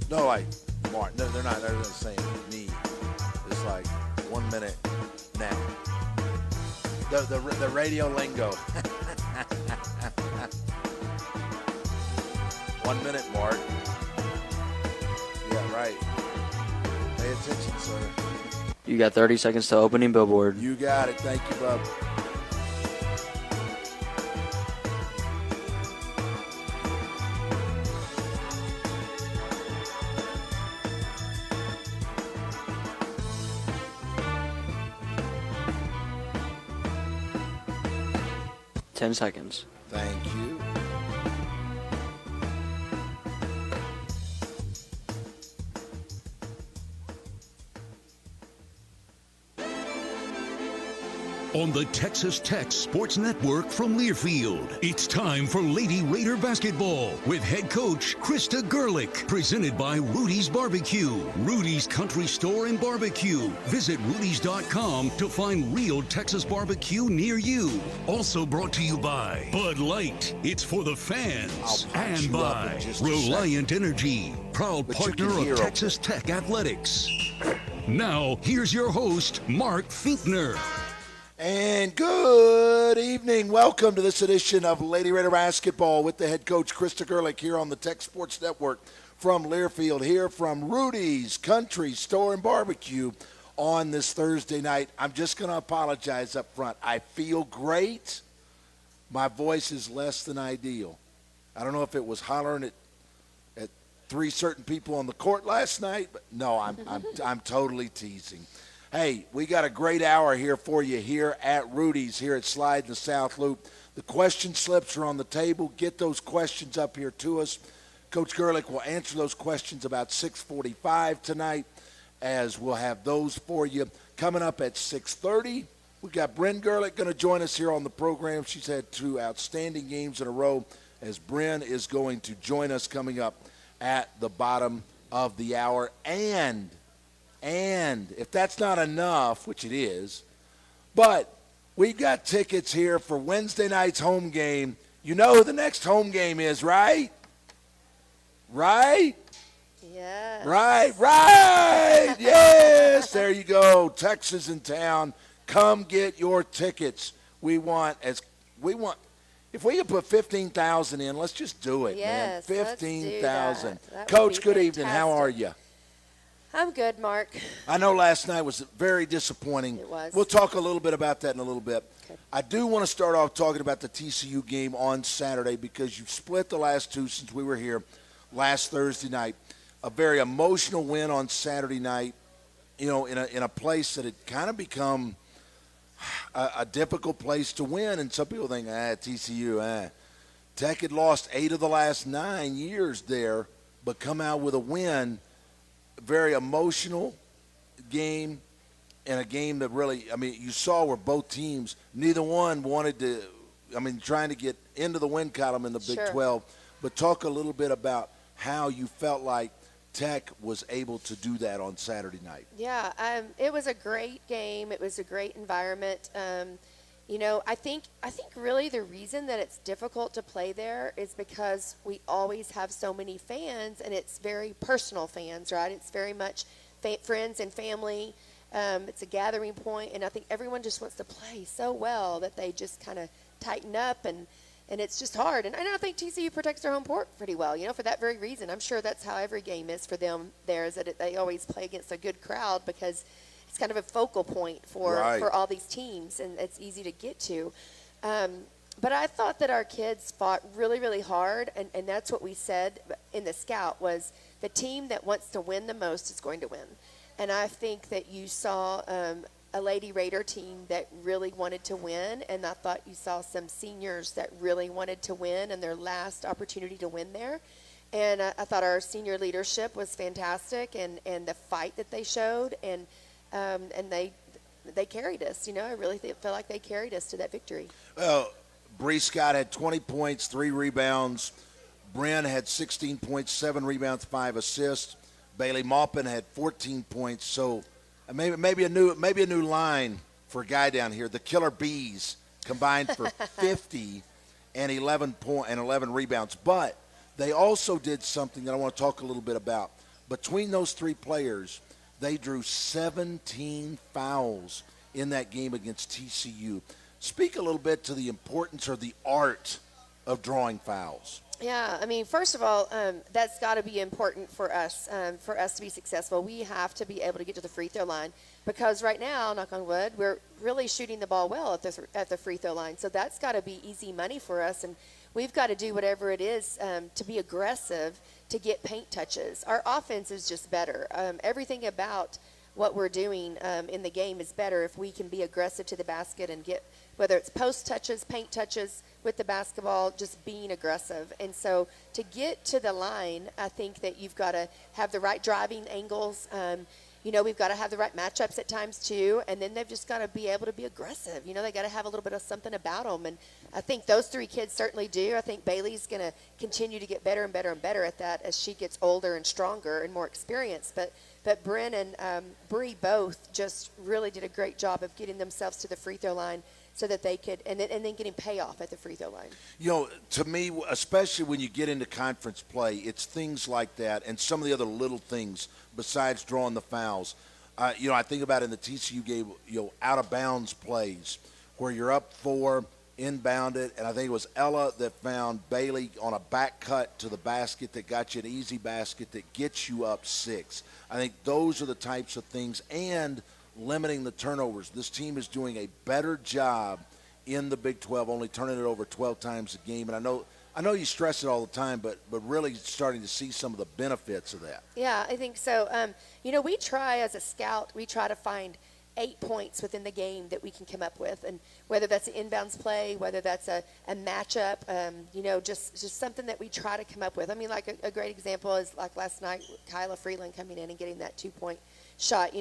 No, like, Mark, no, they're not. They're the same. Need. It's like 1 minute now. The radio lingo. 1 minute, Mark. Yeah, right. Pay attention, sir. You got 30 seconds to opening billboard. You got it. Thank you, bub. Ten seconds. Thank you. On the Texas Tech Sports Network from Learfield, it's time for Lady Raider basketball with head coach Krista Gerlich. Presented by Rudy's Barbecue, Rudy's Country Store and Barbecue. Visit rudys.com to find real Texas barbecue near you. Also brought to you by Bud Light. It's for the fans. And by Reliant Energy, proud partner of Texas Tech Athletics. Now, here's your host, Mark Finkner. And good evening. Welcome to this edition of Lady Raider Basketball with the head coach, Krista Gerlich, here on the Tech Sports Network from Learfield, here from Rudy's Country Store and Barbecue on this Thursday night. I'm just going to apologize up front. I feel great. My voice is less than ideal. I don't know if it was hollering at three certain people on the court last night, but no, I'm totally teasing. Hey, we got a great hour here for you here at Rudy's, here at Slide in the South Loop. The question slips are on the table. Get those questions up here to us. Coach Gerlich will answer those questions about 6:45 tonight, as we'll have those for you. Coming up at 6:30, we got Bryn Gerlich going to join us here on the program. She's had two outstanding games in a row, as Bryn is going to join us coming up at the bottom of the hour. And if that's not enough, which it is, but we've got tickets here for Wednesday night's home game. You know who the next home game is, right? Right? Yes. Right. Yes, there you go. Texas in town. Come get your tickets. If we could put 15,000 in, let's just do it, yes, man. 15,000. That Coach, good evening. How are you? I'm good, Mark. I know last night was very disappointing. It was. We'll talk a little bit about that in a little bit. Okay. I do want to start off talking about the TCU game on Saturday, because you've split the last two since we were here last Thursday night. A very emotional win on Saturday night, in a place that had kind of become a difficult place to win. And some people think, TCU, Tech had lost 8 of the last 9 years there, but come out with a win. Very emotional game, and a game that really, you saw where both teams, neither one wanted to, trying to get into the win column in the Big 12. But talk a little bit about how you felt like Tech was able to do that on Saturday night. Yeah, it was a great game. It was a great environment. I think really the reason that it's difficult to play there is because we always have so many fans, and it's very personal fans, right? It's very much friends and family. It's a gathering point, and I think everyone just wants to play so well that they just kind of tighten up, and it's just hard. And I think TCU protects their home court pretty well, for that very reason. I'm sure that's how every game is for them there, is that they always play against a good crowd, because it's kind of a focal point for all these teams, and it's easy to get to. But I thought that our kids fought really, really hard, and that's what we said in the scout, was the team that wants to win the most is going to win. And I think that you saw a Lady Raider team that really wanted to win, and I thought you saw some seniors that really wanted to win and their last opportunity to win there. And I thought our senior leadership was fantastic, and the fight that they showed, and they carried us. I really feel like they carried us to that victory. Well, Bree Scott had 20 points, 3 rebounds. Bryn had 16 points, 7 rebounds, 5 assists. Bailey Maupin had 14 points. So maybe a new line for a guy down here. The Killer Bees combined for 50 and 11 rebounds. But they also did something that I want to talk a little bit about. between those three players, they drew 17 fouls in that game against TCU. Speak a little bit to the importance or the art of drawing fouls. Yeah, I mean, first of all, that's got to be important for us to be successful. We have to be able to get to the free throw line because right now, knock on wood, we're really shooting the ball well at the free throw line. So that's got to be easy money for us, and we've got to do whatever it is to be aggressive to get paint touches. Our offense is just better. Everything about what we're doing in the game is better if we can be aggressive to the basket and get, whether it's post touches, paint touches with the basketball, just being aggressive. And so to get to the line, I think that you've got to have the right driving angles. We've got to have the right matchups at times too, and then they've just got to be able to be aggressive. They got to have a little bit of something about them, and I think those three kids certainly do. I think Bailey's going to continue to get better and better and better at that as she gets older and stronger and more experienced. But Bryn and Bree both just really did a great job of getting themselves to the free throw line so that they could, and then getting payoff at the free throw line. To me, especially when you get into conference play, it's things like that and some of the other little things besides drawing the fouls. I think about in the TCU game, out of bounds plays where you're up 4, inbounded, and I think it was Ella that found Bailey on a back cut to the basket that got you an easy basket that gets you up 6. I think those are the types of things, and limiting the turnovers. This team is doing a better job in the Big 12, only turning it over 12 times a game. And I know you stress it all the time, but really starting to see some of the benefits of that. Yeah, I think so. We try as a scout, we try to find 8 points within the game that we can come up with, and whether that's an inbounds play, whether that's a matchup, just something that we try to come up with. I mean, like a great example is like last night, Kyla Freeland coming in and getting that 2-point shot.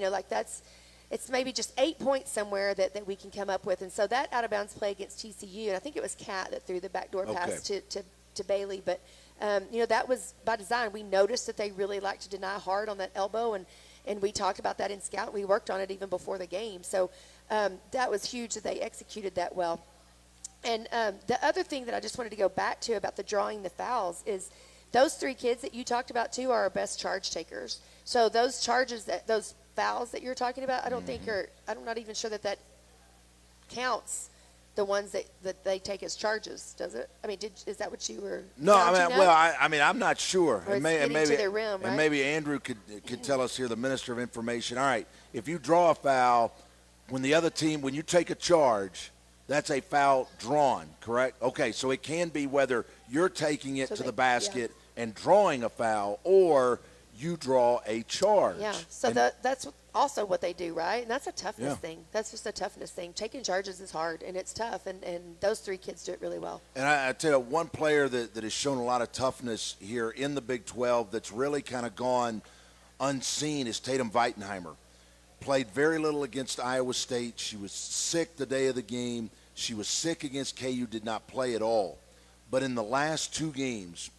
It's maybe just 8 points somewhere that we can come up with. And so that out-of-bounds play against TCU, and I think it was Kat that threw the backdoor pass to Bailey. But, that was by design. We noticed that they really like to deny hard on that elbow, and we talked about that in scout. We worked on it even before the game. So that was huge that they executed that well. And the other thing that I just wanted to go back to about the drawing the fouls is those three kids that you talked about, too, are our best charge takers. So those those fouls that you're talking about, I don't think I'm not even sure that counts the ones that they take as charges, does it? I mean, is that what you were? No, I'm not sure. Or maybe to their rim, right? And maybe Andrew could tell us here, the Minister of Information. All right, if you draw a foul, when you take a charge, that's a foul drawn, correct? Okay, so it can be whether you're taking it to the basket and drawing a foul, or you draw a charge. Yeah, so that's also what they do, right? And that's a toughness thing. That's just a toughness thing. Taking charges is hard, and it's tough, and those three kids do it really well. And I tell you, one player that has shown a lot of toughness here in the Big 12 that's really kind of gone unseen is Tatum Weitenheimer. Played very little against Iowa State. She was sick the day of the game. She was sick against KU, did not play at all. But in the last 2 games,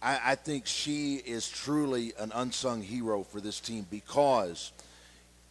I think she is truly an unsung hero for this team because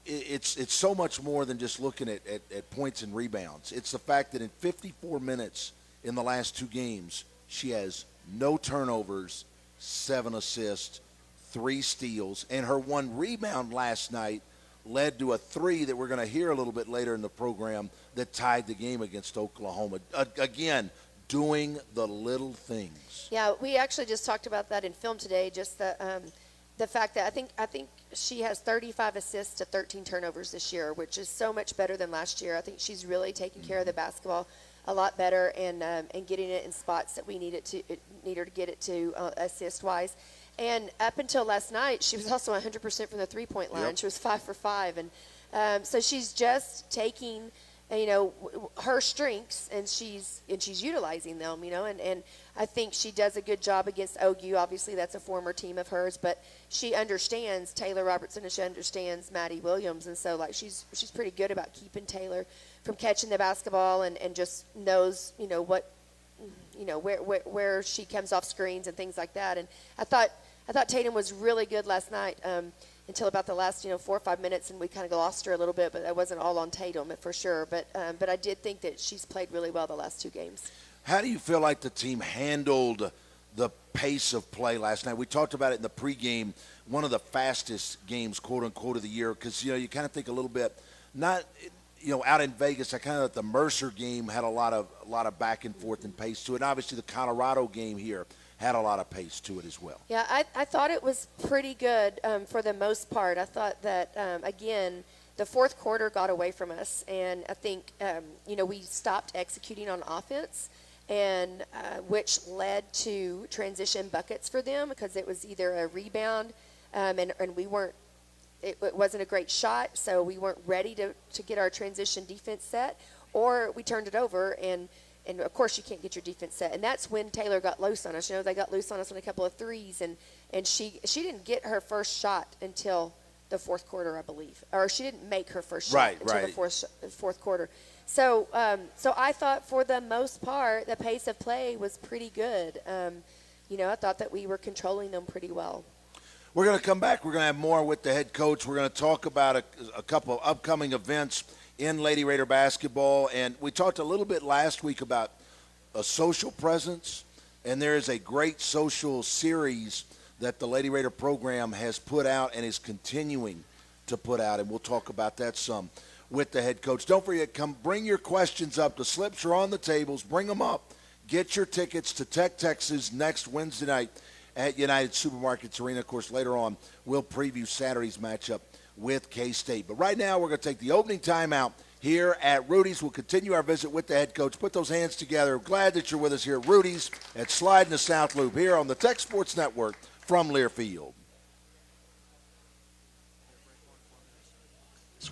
it's so much more than just looking at points and rebounds. It's the fact that in 54 minutes in the last 2 games, she has no turnovers, 7 assists, 3 steals, and her 1 rebound last night led to a 3 that we're going to hear a little bit later in the program that tied the game against Oklahoma. Again, doing the little things. Yeah, we actually just talked about that in film today, just the fact that I think she has 35 assists to 13 turnovers this year, which is so much better than last year. I think she's really taking care of the basketball a lot better and getting it in spots that we need her to get it to assist-wise. And up until last night, she was also 100% from the three-point line. Yep. She was 5 for 5. And so she's just taking – her strengths, and she's utilizing them, and I think she does a good job against OU. Obviously, that's a former team of hers, but she understands Taylor Robertson and she understands Maddie Williams, and so she's pretty good about keeping Taylor from catching the basketball and just knows where she comes off screens and things like that. And I thought Tatum was really good last night. Until about the last, 4 or 5 minutes, and we kind of lost her a little bit, but that wasn't all on Tatum for sure. But I did think that she's played really well the last 2 games. How do you feel like the team handled the pace of play last night. We talked about it in the pregame, one of the fastest games, quote unquote, of the year, because you kind of think a little bit, not out in Vegas. I kind of thought the Mercer game had a lot of back and forth and pace to it. And obviously the Colorado game here had a lot of pace to it as well. Yeah, I thought it was pretty good for the most part. I thought that again, the fourth quarter got away from us, and I think we stopped executing on offense, and which led to transition buckets for them because it was either a rebound, and we weren't. It wasn't a great shot, so we weren't ready to get our transition defense set, or we turned it over, and of course you can't get your defense set, and that's when Taylor got loose on us. They got loose on us on a couple of threes, and she didn't get her first shot until the fourth quarter, I believe, or she didn't make her first shot until the fourth quarter. So I thought for the most part the pace of play was pretty good. I thought that we were controlling them pretty well. We're going to come back. We're going to have more with the head coach. We're going to talk about a couple of upcoming events in Lady Raider basketball, and we talked a little bit last week about a social presence, and there is a great social series that the Lady Raider program has put out and is continuing to put out, and we'll talk about that some with the head coach. Don't forget, come bring your questions up. The slips are on the tables. Bring them up. Get your tickets to Tech Texas next Wednesday night at United Supermarkets Arena. Of course, later on, we'll preview Saturday's matchup with K-State. But right now, we're going to take the opening timeout here at Rudy's. We'll continue our visit with the head coach. Put those hands together. Glad that you're with us here at Rudy's at Slide in the South Loop here on the Tech Sports Network from Learfield.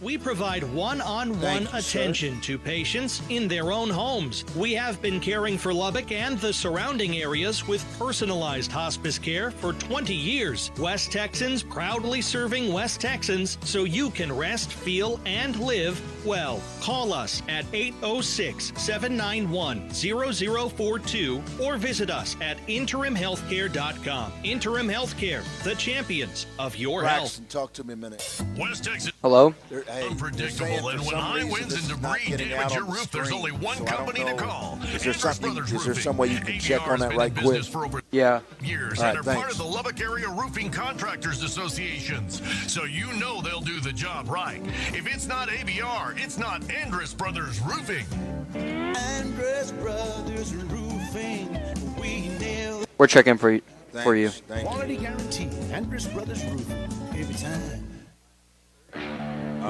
We provide one-on-one attention to patients in their own homes. We have been caring for Lubbock and the surrounding areas with personalized hospice care for 20 years. West Texans proudly serving West Texans so you can rest, feel, and live well. Call us at 806-791-0042 or visit us at interimhealthcare.com. Interim Healthcare, the champions of your health. Talk to me a minute. West Texas. Hello? Unpredictable, and when high winds and debris damage your roof, there's only one company to call. Is there some way you can check on that right quick? Yeah. Years and are part of the Lubbock Area Roofing Contractors Associations, so you know they'll do the job right. If it's not ABR, it's not Andrus Brothers Roofing. Andrus Brothers Roofing, we nail it. We're checking for you. Quality guarantee. Andrus Brothers Roofing, every time.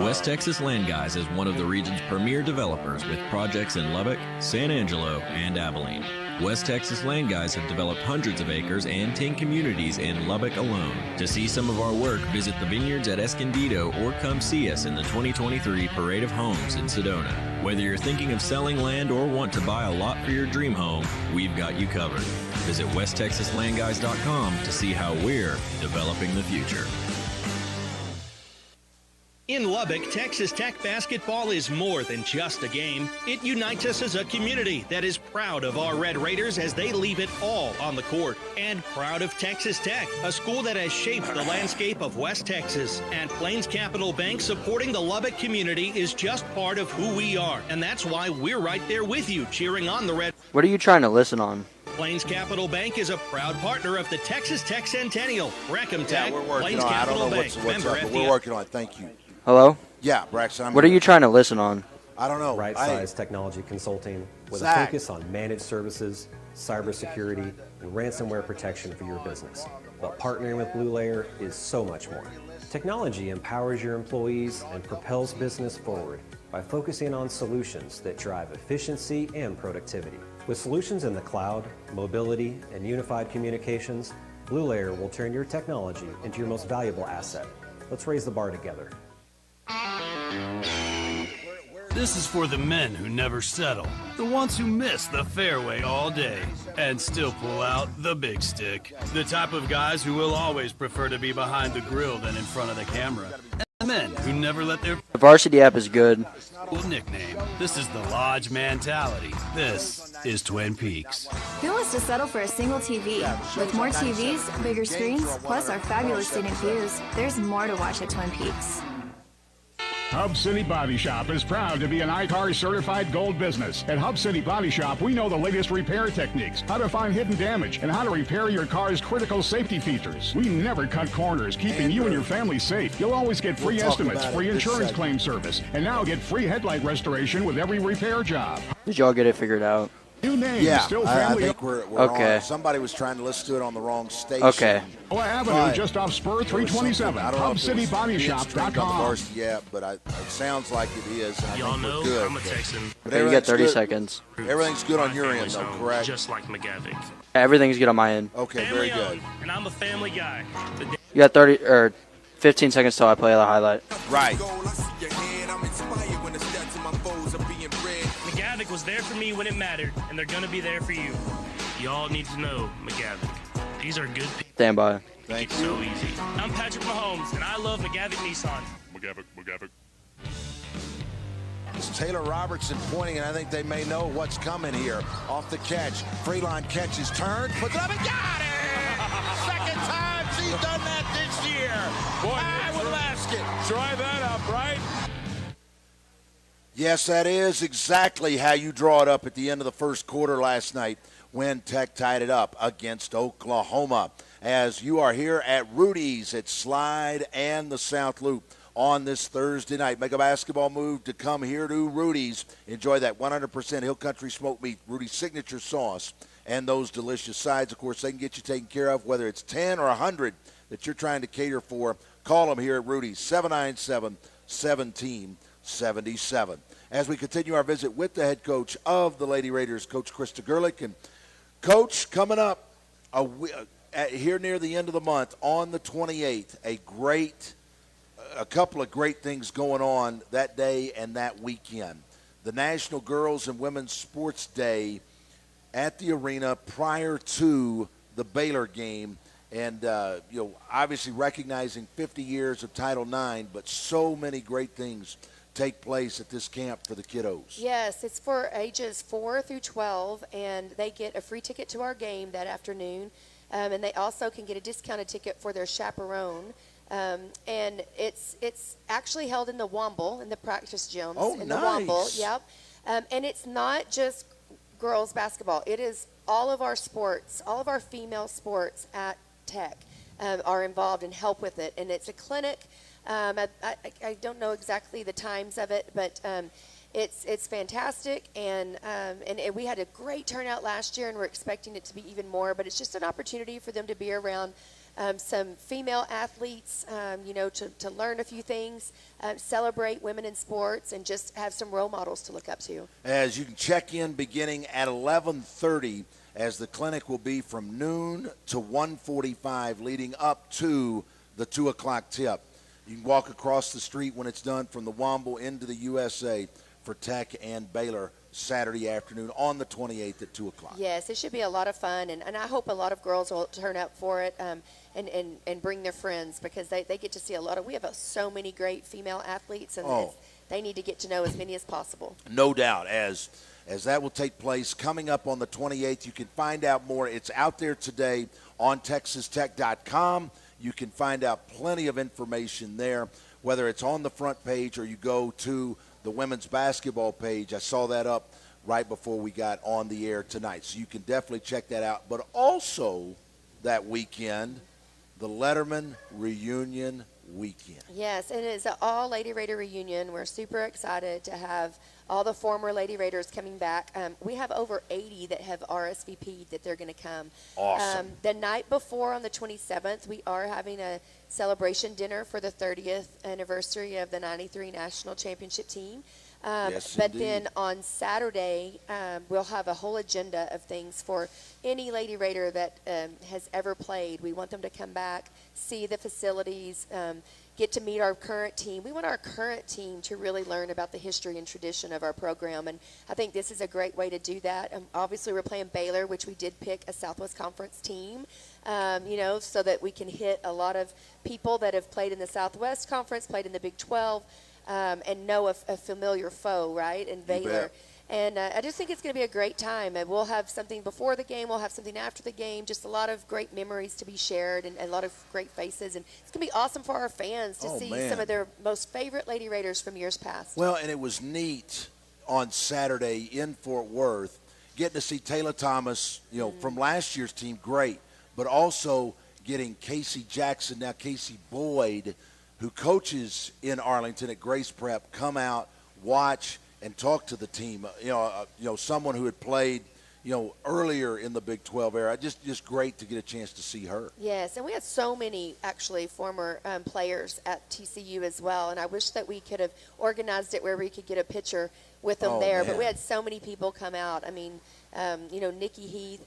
West Texas Land Guys is one of the region's premier developers with projects in Lubbock, San Angelo, and Abilene. West Texas Land Guys have developed hundreds of acres and 10 communities in Lubbock alone. To see some of our work, visit the vineyards at Escondido or come see us in the 2023 Parade of Homes in Sedona. Whether you're thinking of selling land or want to buy a lot for your dream home, we've got you covered. Visit westtexaslandguys.com to see how we're developing the future. In Lubbock, Texas Tech basketball is more than just a game. It unites us as a community that is proud of our Red Raiders as they leave it all on the court. And proud of Texas Tech, a school that has shaped the landscape of West Texas. And Plains Capital Bank supporting the Lubbock community is just part of who we are. And that's why we're right there with you, cheering on the Red. What are you trying to listen on? Plains Capital Bank is a proud partner of the Texas Tech Centennial. Reckham Tech, we're working Plains on it. I Capital don't know Bank. what's up, but we're working on it. Thank you. Hello? Yeah, Braxton. What are you trying to listen on? I don't know. Right Size Technology Consulting with a Zach. focus on managed services, cybersecurity, and ransomware protection for your business. But partnering with Blue Layer is so much more. Technology empowers your employees and propels business forward by focusing on solutions that drive efficiency and productivity. With solutions in the cloud, mobility, and unified communications, Blue Layer will turn your technology into your most valuable asset. Let's raise the bar together. This is for the men who never settle, the ones who miss the fairway all day and still pull out the big stick, the type of guys who will always prefer to be behind the grill than in front of the camera, and the men who never let their The varsity app is good. nickname. This is the Lodge mentality. This is Twin Peaks. Who wants to settle for a single TV? With more TVs, bigger screens, plus our fabulous scenic views, there's more to watch at Twin Peaks. Hub City Body Shop is proud to be an ICAR certified gold business. At Hub City Body Shop, we know the latest repair techniques, how to find hidden damage, and how to repair your car's critical safety features. We never cut corners, keeping you and your family safe. You'll always get free estimates, free insurance claim service, and now get free headlight restoration with every repair job. Did y'all get it figured out? New name, Yeah, still I family. think we're Okay. on. Somebody was trying to listen to it on the wrong station. Okay. Avenue, just off Spur 327. I don't know if it was HubCityBodyShop.com. on the varsity yet, but it sounds like it is. And I Y'all think know we're good. I'm a Texan. But Okay, you got 30 everything's good. seconds. Everything's good on My your end, family's though, home, correct? Just like McGavick. Everything's good on my end. Okay, Family very good. owned, and I'm a family guy. You got 30 or 15 seconds till I play the highlight. Right. McGavick was there for me when it mattered, and they're going to be there for you. Y'all need to know McGavick. These are good people. Stand by. Thank It's so easy. I'm Patrick Mahomes, and I love McGavick Nissan. McGavick. It's Taylor Robertson pointing, and I think they may know what's coming here. Off the catch. Freeline catches, turned, puts it up and got it! Second time she's done that this year. Boy, Iowa Laskin. Try that up, right? Yes, that is exactly how you draw it up at the end of the first quarter last night when Tech tied it up against Oklahoma. As you are here at Rudy's at Slide and the South Loop on this Thursday night. Make a basketball move to come here to Rudy's. Enjoy that 100% Hill Country smoked meat, Rudy's signature sauce, and those delicious sides. Of course, they can get you taken care of, whether it's 10 or 100 that you're trying to cater for. Call them here at Rudy's, 797-1777. As we continue our visit with the head coach of the Lady Raiders, Coach Krista Gerlich. And, Coach, coming up here near the end of the month on the 28th, a couple of great things going on that day and that weekend. The National Girls and Women's Sports Day at the arena prior to the Baylor game. And, obviously recognizing 50 years of Title IX, but so many great things take place at this camp for the kiddos. Yes, it's for ages 4 through 12, and they get a free ticket to our game that afternoon. And they also can get a discounted ticket for their chaperone. And it's actually held in the Womble, in the practice gyms. Oh, in nice. The Womble, yep. And it's not just girls basketball. It is all of our sports, all of our female sports at Tech are involved and help with it. And it's a clinic. I don't know exactly the times of it, but it's fantastic. And we had a great turnout last year, and we're expecting it to be even more. But it's just an opportunity for them to be around some female athletes, to learn a few things, celebrate women in sports, and just have some role models to look up to. As you can check in beginning at 11:30, as the clinic will be from noon to 1:45, leading up to the 2 o'clock tip. You can walk across the street when it's done from the Womble into the USA for Tech and Baylor Saturday afternoon on the 28th at 2 o'clock. Yes, it should be a lot of fun, and I hope a lot of girls will turn up for it and bring their friends, because they get to see a lot of – we have so many great female athletes, and they need to get to know as many as possible. No doubt, as that will take place coming up on the 28th. You can find out more. It's out there today on TexasTech.com. You can find out plenty of information there, whether it's on the front page or you go to the women's basketball page. I saw that up right before we got on the air tonight. So you can definitely check that out. But also that weekend, the Letterman Reunion Weekend. Yes, it is an all-Lady Raider reunion. We're super excited to have all the former Lady Raiders coming back. We have over 80 that have RSVP'd that they're going to come. Awesome. The night before, on the 27th, we are having a celebration dinner for the 30th anniversary of the 93 National Championship team. Yes, but indeed. then on Saturday, we'll have a whole agenda of things for any Lady Raider that has ever played. We want them to come back, see the facilities, get to meet our current team. We want our current team to really learn about the history and tradition of our program, and I think this is a great way to do that. Obviously, we're playing Baylor, which we did pick a Southwest Conference team, so that we can hit a lot of people that have played in the Southwest Conference, played in the Big 12, and know a familiar foe, right, in Baylor. And I just think it's going to be a great time. And we'll have something before the game. We'll have something after the game. Just a lot of great memories to be shared and a lot of great faces. And it's going to be awesome for our fans to see some of their most favorite Lady Raiders from years past. Well, and it was neat on Saturday in Fort Worth, getting to see Taylor Thomas, from last year's team, great, but also getting Casey Jackson, now Casey Boyd, who coaches in Arlington at Grace Prep, come out, watch, and talk to the team. Someone who had played, earlier in the Big 12 era. Just great to get a chance to see her. Yes, and we had so many actually former players at TCU as well, and I wish that we could have organized it where we could get a picture with them there. Man. But we had so many people come out. I mean, Nikki Heath,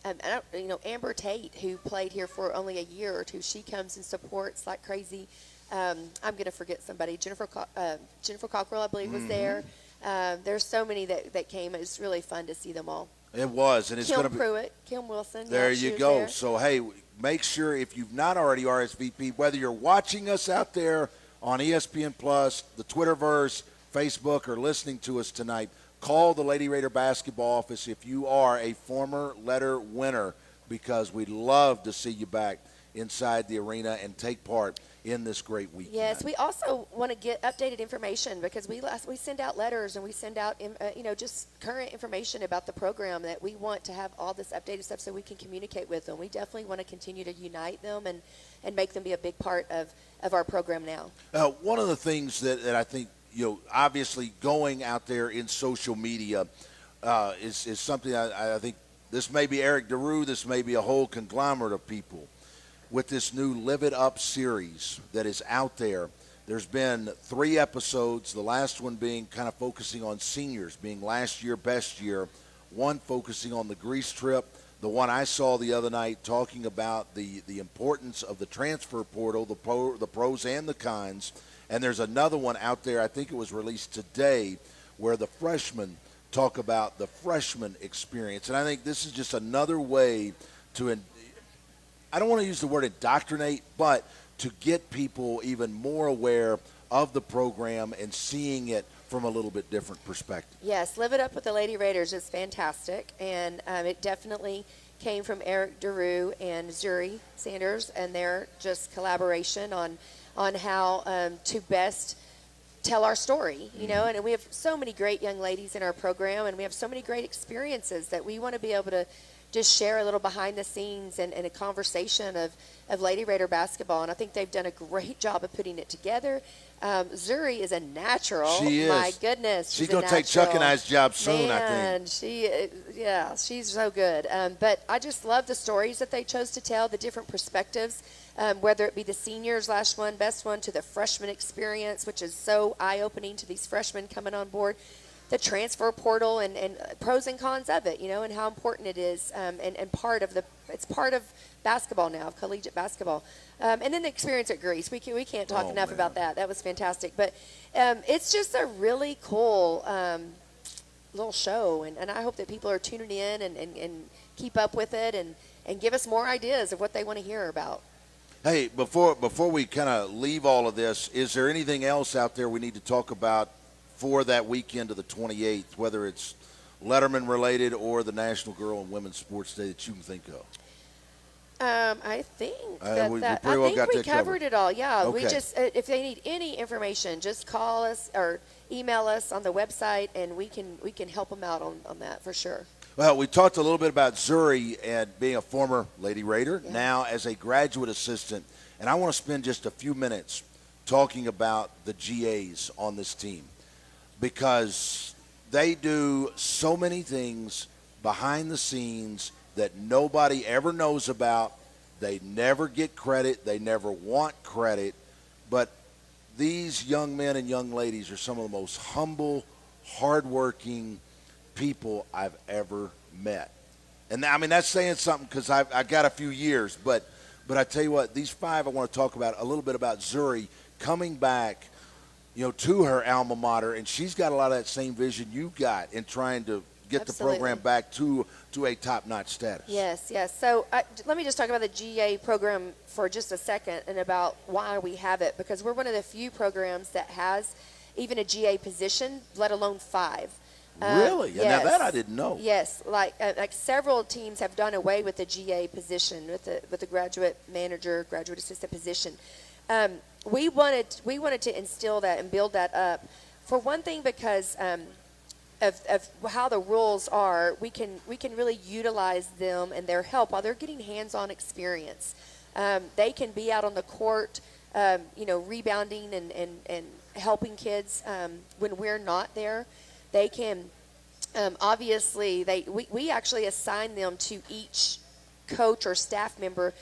Amber Tate, who played here for only a year or two. She comes and supports like crazy. I'm going to forget somebody. Jennifer Cockrell, I believe, was there. There's so many that came. It was really fun to see them all. It was, and it's going to be Pruitt, Kim Wilson. There you go. So hey, make sure if you've not already RSVP, whether you're watching us out there on ESPN Plus, the Twitterverse, Facebook, or listening to us tonight, call the Lady Raider basketball office if you are a former letter winner, because we'd love to see you back inside the arena and take part in this great week. Yes, we also want to get updated information, because we send out letters and we send out just current information about the program, that we want to have all this updated stuff so we can communicate with them. We definitely want to continue to unite them and make them be a big part of our program now. One of the things that I think, obviously going out there in social media is something I think this may be Eric DeRue, this may be a whole conglomerate of people. With this new Live It Up series that is out there, there's been 3 episodes, the last one being kind of focusing on seniors, being last year, best year, one focusing on the Greece trip, the one I saw the other night talking about the importance of the transfer portal, the pros and the cons, and there's another one out there, I think it was released today, where the freshmen talk about the freshman experience. And I think this is just another way to I don't want to use the word indoctrinate, but to get people even more aware of the program and seeing it from a little bit different perspective. Yes, Live It Up with the Lady Raiders is fantastic, and it definitely came from Eric DeRue and Zuri Sanders and their just collaboration on how to best tell our story, and we have so many great young ladies in our program, and we have so many great experiences that we want to be able to just share a little behind the scenes and a conversation of Lady Raider basketball. And I think they've done a great job of putting it together. Zuri is a natural. She is. My goodness. She's going to take Chuck and I's job soon, I think. She's so good. But I just love the stories that they chose to tell, the different perspectives, whether it be the seniors, last one, best one, to the freshman experience, which is so eye-opening to these freshmen coming on board. The transfer portal and pros and cons of it, and how important it is, and it's part of basketball now, of collegiate basketball. And then the experience at Greece, we can't talk enough about that. That was fantastic. But it's just a really cool little show, and I hope that people are tuning in and keep up with it and give us more ideas of what they want to hear about. Hey, before we kind of leave all of this, is there anything else out there we need to talk about for that weekend of the 28th, whether it's Letterman related or the National Girl and Women's Sports Day that you can think of? I think we covered it all. Yeah, okay. We just if they need any information, just call us or email us on the website, and we can help them out on that for sure. Well, we talked a little bit about Zuri and being a former Lady Raider, now as a graduate assistant, and I want to spend just a few minutes talking about the GAs on this team, because they do so many things behind the scenes that nobody ever knows about. They never get credit. They never want credit. But these young men and young ladies are some of the most humble, hardworking people I've ever met. And, I mean, that's saying something because I got a few years. But I tell you what, these 5 I want to talk about a little bit about Zuri coming back to her alma mater, and she's got a lot of that same vision you got in trying to get the program back to a top-notch status. Yes. So let me just talk about the GA program for just a second and about why we have it, because we're one of the few programs that has even a GA position, let alone 5. Really? Yes. Now that I didn't know. Yes, like several teams have done away with the GA position, with the graduate manager, graduate assistant position. We wanted to instill that and build that up. For one thing, because of how the rules are, we can really utilize them and their help while they're getting hands-on experience. They can be out on the court, rebounding and helping kids when we're not there. They can, obviously, we actually assign them to each coach or staff member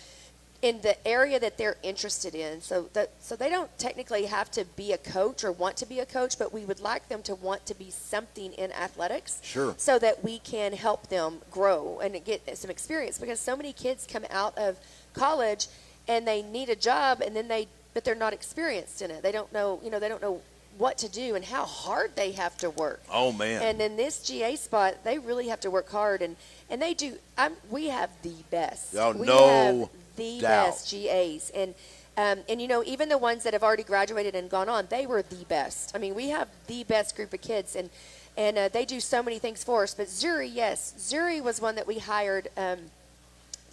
in the area that they're interested in. So they don't technically have to be a coach or want to be a coach, but we would like them to want to be something in athletics. Sure. So that we can help them grow and get some experience, because so many kids come out of college and they need a job, and then but they're not experienced in it. They don't know, they don't know what to do and how hard they have to work. Oh, man. And in this GA spot, they really have to work hard, and they do. We have the best. Oh, we no have the doubt. best GAs, and even the ones that have already graduated and gone on, they were the best. I mean, we have the best group of kids, and they do so many things for us. But Zuri was one that we hired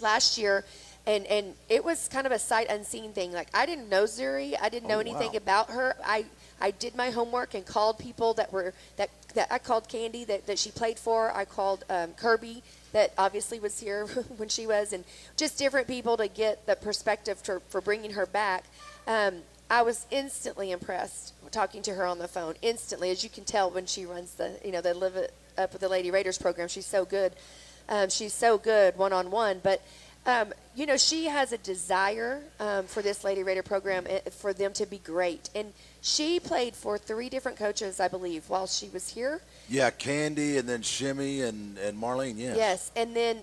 last year. And it was kind of a sight unseen thing. Like, I didn't know Zuri. I didn't know anything about her. I did my homework and called people that I called Candy that she played for. I called Kirby, that obviously was here when she was, and just different people to get the perspective for bringing her back. I was instantly impressed talking to her on the phone. Instantly, as you can tell when she runs the Live It Up with the Lady Raiders program. She's so good. She's so good one-on-one, but. She has a desire for this Lady Raider program for them to be great. And she played for 3 different coaches, I believe, while she was here. Yeah, Candy, and then Shimmy and Marlene, yes. Yes, and then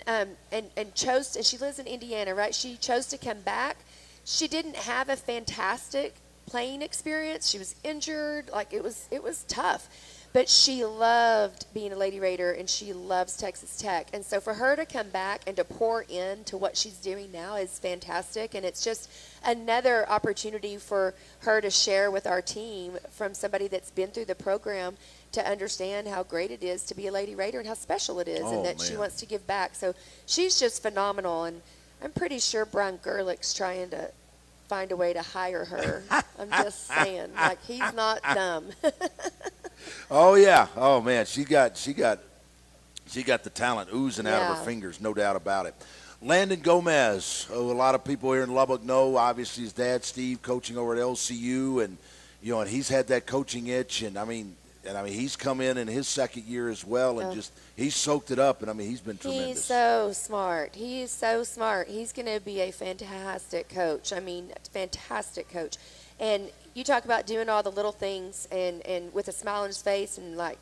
and she lives in Indiana, right? She chose to come back. She didn't have a fantastic playing experience. She was injured. Like, it was tough. But she loved being a Lady Raider, and she loves Texas Tech. And so for her to come back and to pour into what she's doing now is fantastic. And it's just another opportunity for her to share with our team from somebody that's been through the program, to understand how great it is to be a Lady Raider and how special it is, and that she wants to give back. So she's just phenomenal. And I'm pretty sure Brian Gerlich's trying to find a way to hire her. I'm just saying, like, he's not dumb. Oh, yeah. Oh, man, she got the talent oozing out of her fingers, no doubt about it. Landon Gomez, a lot of people here in Lubbock know, obviously his dad Steve coaching over at LCU, and and he's had that coaching itch, and I mean he's come in his second year as well, and he's soaked it up, and I mean he's been tremendous. He's so smart. He's so smart. He's going to be a fantastic coach. I mean, fantastic coach. And you talk about doing all the little things and with a smile on his face, and like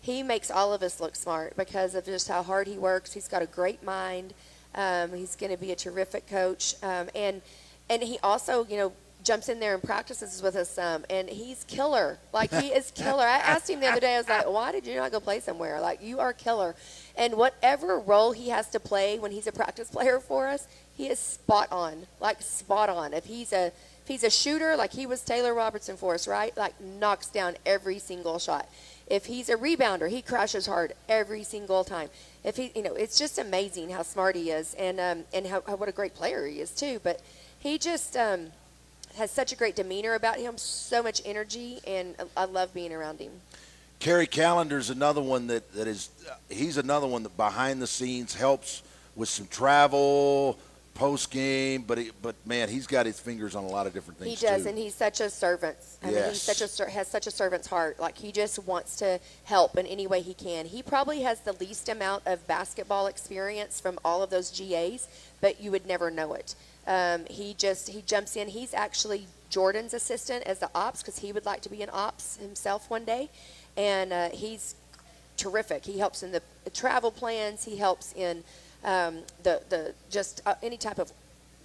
he makes all of us look smart because of just how hard he works. He's got a great mind. He's going to be a terrific coach. And he also, jumps in there and practices with us and he's killer. Like, he is killer. I asked him the other day, I was like, why did you not go play somewhere? Like, you are killer. And whatever role he has to play when he's a practice player for us, he is spot on. Like, spot on. If he's a shooter, like he was Taylor Robertson for us, right? Like, knocks down every single shot. If he's a rebounder, he crashes hard every single time. If he, it's just amazing how smart he is, and how what a great player he is too. But he just has such a great demeanor about him, so much energy, and I love being around him. Kerry Callender's another one he's another one that behind the scenes helps with some travel, post game, but man, he's got his fingers on a lot of different things. He does, too. and he's such a servant. I mean, Yes. he has such a servant's heart. Like, he just wants to help in any way he can. He probably has the least amount of basketball experience from all of those GAs, but you would never know it. He jumps in. He's actually Jordan's assistant as the ops, because he would like to be an ops himself one day, and he's terrific. He helps in the travel plans. He helps in any type of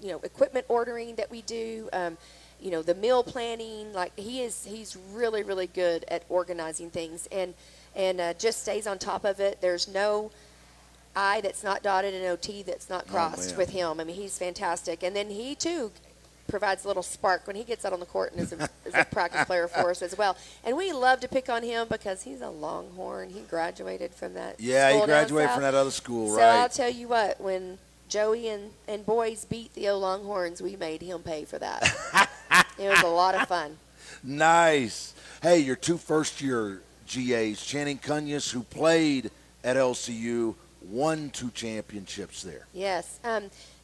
equipment ordering that we do, the meal planning. Like, he's really, really good at organizing things, and just stays on top of it. There's no I that's not dotted and no T that's not crossed with him. I mean, he's fantastic. And then he too provides a little spark when he gets out on the court and is a practice player for us as well. And we love to pick on him because he's a Longhorn. He graduated from that Yeah, school he graduated down from that other school, south. right. So I'll tell you what, when Joey and boys beat the old Longhorns, we made him pay for that. It was a lot of fun. Nice. Hey, your 2 first-year GAs, Channing Cunya's, who played at LCU, won 2 championships there. Yes.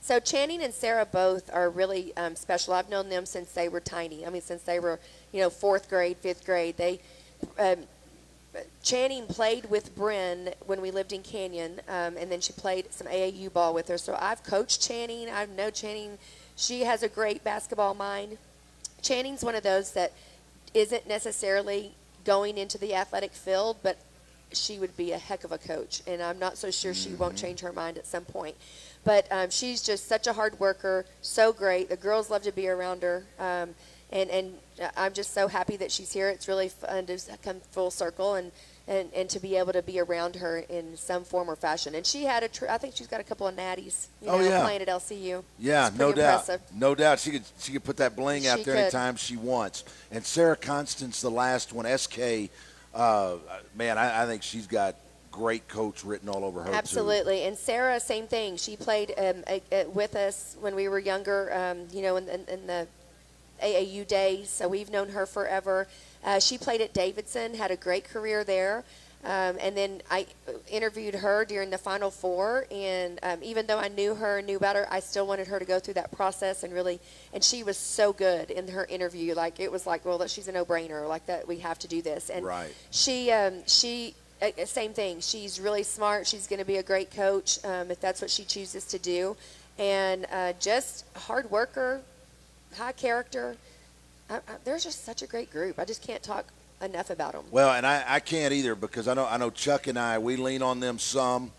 So Channing and Sarah both are really special. I've known them since they were tiny. I mean, since they were, 4th grade, 5th grade. They Channing played with Bryn when we lived in Canyon, and then she played some AAU ball with her. So I've coached Channing. I know Channing. She has a great basketball mind. Channing's one of those that isn't necessarily going into the athletic field, but she would be a heck of a coach, and I'm not so sure she won't change her mind at some point. But she's just such a hard worker, so great. The girls love to be around her, and I'm just so happy that she's here. It's really fun to come full circle and to be able to be around her in some form or fashion. And she had I think she's got a couple of natties, playing at LCU. Yeah, no doubt. Impressive. No doubt. She could put that bling out She there could. anytime she wants. And Sarah Constance, the last one, SK, man, I think she's got great coach written all over her, Absolutely. And Sarah, same thing. She played with us when we were younger, in the AAU days, so we've known her forever. She played at Davidson, had a great career there. And then I interviewed her during the Final Four, and even though I knew about her, I still wanted her to go through that process and she was so good in her interview. Like, it was like, well, she's a no-brainer, like that we have to do this. And right. She same thing. She's really smart. She's going to be a great coach if that's what she chooses to do. And just a hard worker, high character. There's just such a great group. I just can't talk enough about them. Well, and I can't either, because I know Chuck and I, we lean on them some.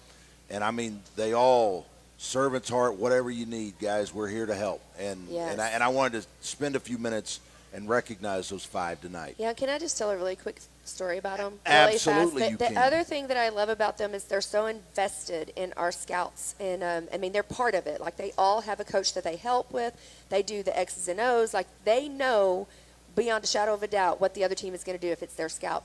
And, I mean, they all, servant's heart, whatever you need, guys, we're here to help. And, Yes. and I wanted to spend a few minutes and recognize those 5 tonight. Yeah, can I just tell a really quick story about them? Absolutely, really you fast? can. The other thing that I love about them is they're so invested in our scouts. And, they're part of it. Like, they all have a coach that they help with. They do the X's and O's. Like, they know beyond a shadow of a doubt what the other team is going to do if it's their scout.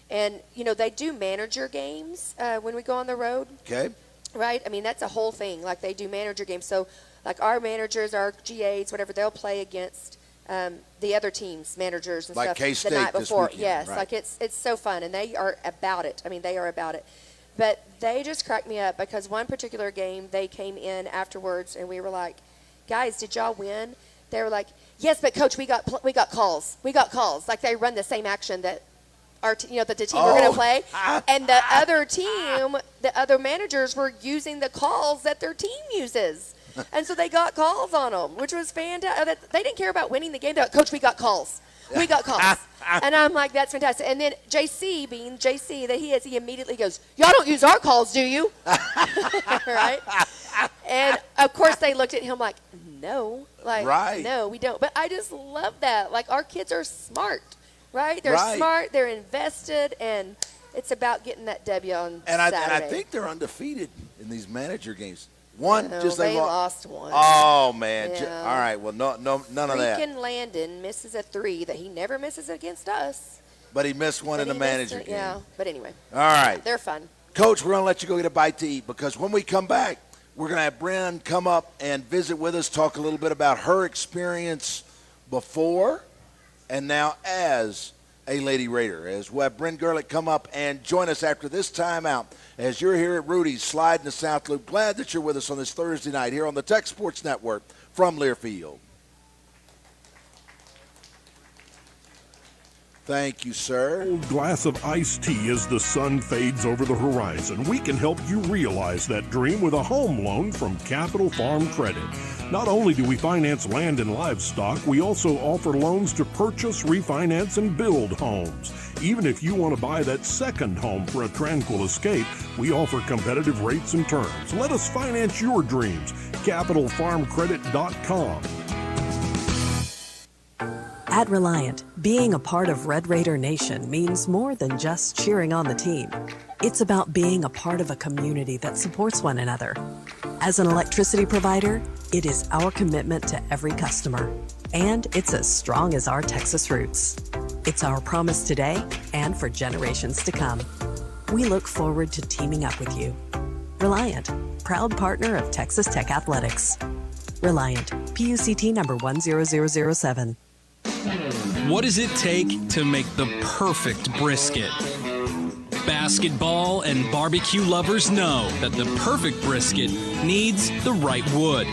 And, they do manager games when we go on the road. Okay. Right? I mean, that's a whole thing. Like, they do manager games. So, like, our managers, our GAs, whatever, they'll play against the other team's managers and like stuff K-State the night this before. weekend, Yes, right. like it's so fun, and they are about it. I mean, they are about it. But they just cracked me up because one particular game, they came in afterwards, and we were like, guys, did y'all win? They were like, yes, but coach, we got calls. We got calls. Like, they run the same action that that the team we're going to play. And the other team, the other managers were using the calls that their team uses. And so they got calls on them, which was fantastic. They didn't care about winning the game. They're like, coach, we got calls. We got calls. And I'm like, that's fantastic. And then JC, being JC that he is, he immediately goes, y'all don't use our calls, do you? Right? And, of course, they looked at him like, no. Like, right. No, we don't. But I just love that. Like, our kids are smart, right? They're Right. smart. They're invested. And it's about getting that W on Saturday. And I think they're undefeated in these manager games. One, No, just they lo- lost one. Oh man! Yeah. All right. Well, none of that. Freaking Landon misses a 3 that he never misses against us. But he missed one in the manager game. Yeah, but anyway. All right. They're fun. Coach, we're gonna let you go get a bite to eat, because when we come back, we're gonna have Bryn come up and visit with us, talk a little bit about her experience before and now as a Lady Raider. As we'll have Bryn Gerlich come up and join us after this timeout, as you're here at Rudy's Slide in the South Loop. Glad that you're with us on this Thursday night here on the Tech Sports Network from Learfield. Thank you, sir. A glass of iced tea as the sun fades over the horizon. We can help you realize that dream with a home loan from Capital Farm Credit. Not only do we finance land and livestock, we also offer loans to purchase, refinance, and build homes. Even if you want to buy that second home for a tranquil escape, we offer competitive rates and terms. Let us finance your dreams. CapitalFarmCredit.com. At Reliant, being a part of Red Raider Nation means more than just cheering on the team. It's about being a part of a community that supports one another. As an electricity provider, it is our commitment to every customer. And it's as strong as our Texas roots. It's our promise today and for generations to come. We look forward to teaming up with you. Reliant, proud partner of Texas Tech Athletics. Reliant, PUCT number 10007. What does it take to make the perfect brisket? Basketball and barbecue lovers know that the perfect brisket needs the right wood.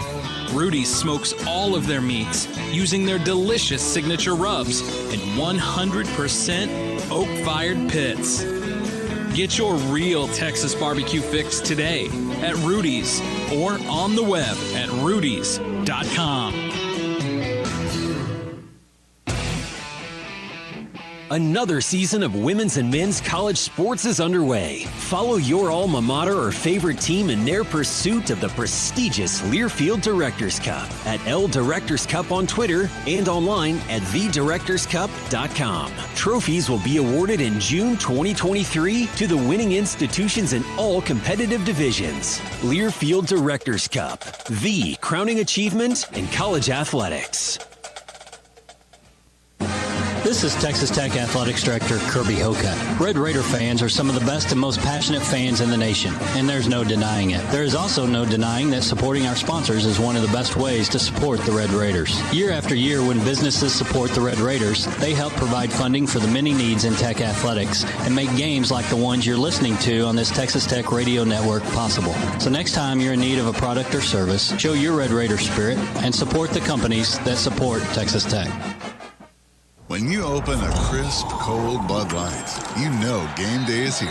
Rudy's smokes all of their meats using their delicious signature rubs and 100% oak-fired pits. Get your real Texas barbecue fix today at Rudy's or on the web at rudys.com. Another season of women's and men's college sports is underway. Follow your alma mater or favorite team in their pursuit of the prestigious Learfield Directors Cup at L Directors Cup on Twitter and online at thedirectorscup.com. Trophies will be awarded in June 2023 to the winning institutions in all competitive divisions. Learfield Directors Cup, the crowning achievement in college athletics. This is Texas Tech Athletics Director Kirby Hocutt. Red Raider fans are some of the best and most passionate fans in the nation, and there's no denying it. There is also no denying that supporting our sponsors is one of the best ways to support the Red Raiders. Year after year, when businesses support the Red Raiders, they help provide funding for the many needs in Tech athletics and make games like the ones you're listening to on this Texas Tech radio network possible. So next time you're in need of a product or service, show your Red Raider spirit and support the companies that support Texas Tech. When you open a crisp, cold Bud Light, you know game day is here.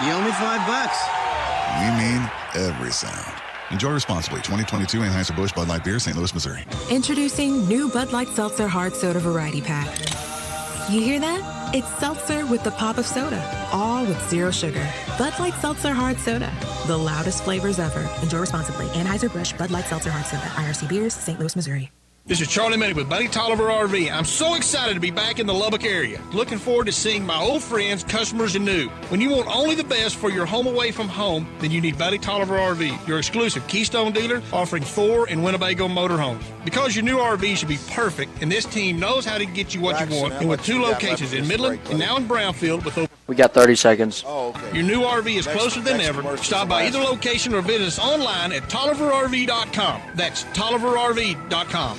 You owe me $5. We mean every sound. Enjoy responsibly. 2022 Anheuser-Busch Bud Light Beer, St. Louis, Missouri. Introducing new Bud Light Seltzer Hard Soda Variety Pack. You hear that? It's seltzer with the pop of soda, all with zero sugar. Bud Light Seltzer Hard Soda, the loudest flavors ever. Enjoy responsibly. Anheuser-Busch Bud Light Seltzer Hard Soda, IRC Beers, St. Louis, Missouri. This is Charlie Minnick with Buddy Tolliver RV. I'm so excited to be back in the Lubbock area. Looking forward to seeing my old friends, customers, and new. When you want only the best for your home away from home, then you need Buddy Tolliver RV, your exclusive Keystone dealer offering Thor and Winnebago motorhomes. Because your new RV should be perfect, and this team knows how to get you what you want. And with 2 locations in Midland and now in Brownfield with over... We got 30 seconds. Oh, okay. Your new RV is closer than ever. Stop by either location or visit us online at TolliverRV.com. That's TolliverRV.com.